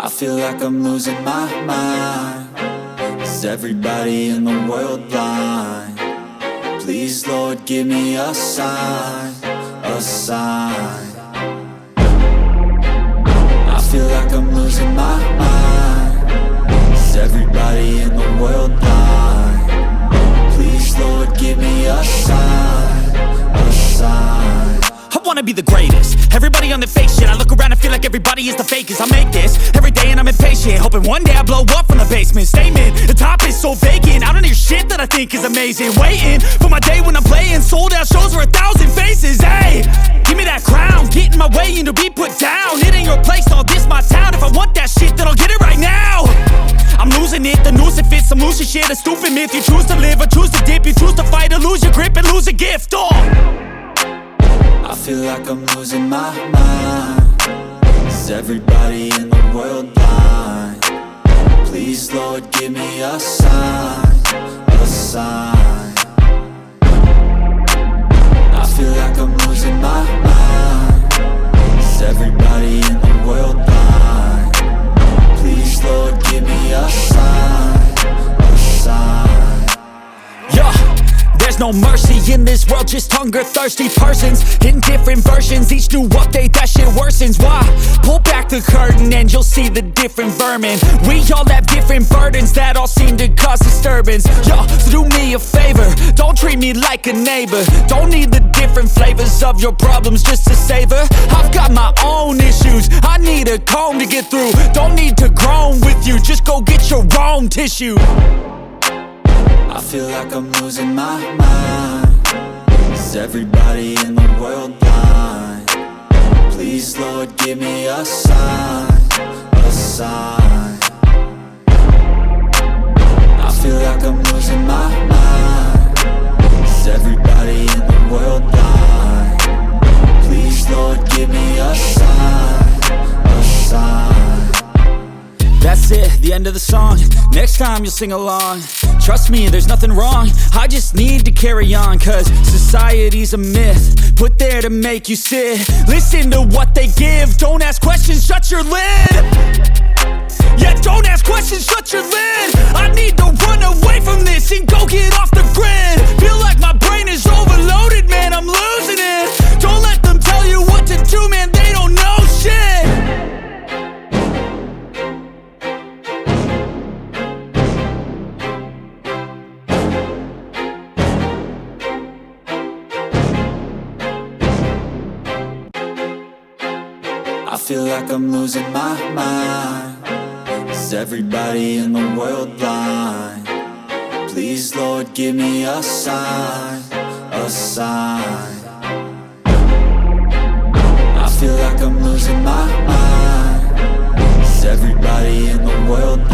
I feel like I'm losing my mind. Is everybody in the world blind? Please, Lord, give me a sign, a sign. I feel like I'm losing my mind. Is everybody in the world blind? Please, Lord, give me a sign, a sign. I wanna be the greatest. Everybody on the fake shit. I look around and feel like everybody is the fakest. I make this every day and I'm impatient, hoping one day I blow up from the basement. Statement, the top is so vacant. I don't hear shit that I think is amazing. Waiting for my day when I'm playing sold out shows for 1,000 faces. Hey, give me that crown, get in my way and to be put down. It ain't your place, all this my town. If I want that shit, then I'll get it right now. I'm losing it, the noose it fits. I'm losing shit, a stupid myth. You choose to live or choose to dip. You choose to fight or lose your grip and lose a gift. I feel like I'm losing my mind. Is everybody in the world blind? Please, Lord, give me a sign, a sign. I feel like I'm losing my mind. Is everybody in the world blind? Please, Lord, give me a sign, a sign. Yeah. There's no mercy in this world, just hunger-thirsty persons in different versions. Each new update, that shit worsens. Why? Pull back the curtain and you'll see the different vermin. We all have different burdens that all seem to cause disturbance. Yo, so do me a favor, don't treat me like a neighbor. Don't need the different flavors of your problems just to savor. I've got my own issues, I need a comb to get through. Don't need to groan with you, just go get your own tissue. I feel like I'm losing my mind. Is everybody in the world blind? Please, Lord, give me a sign, a sign. I feel like I'm losing my mind. Is everybody in the world blind? Please, Lord, give me a sign, a sign. That's it, the end of the song. Next time you'll sing along. Trust me, there's nothing wrong. I just need to carry on, cause society's a myth put there to make you sit. Listen to what they give. Don't ask questions, shut your lid. Yeah, don't ask questions, shut your lid. I need to run away from this and go get off the grid. Feel like my brain is overloaded, man, I'm losing it. Don't let them tell you what to do, man, they don't know shit. I feel like I'm losing my mind. Is everybody in the world blind? Please, Lord, give me a sign, a sign. I feel like I'm losing my mind. Is everybody in the world blind?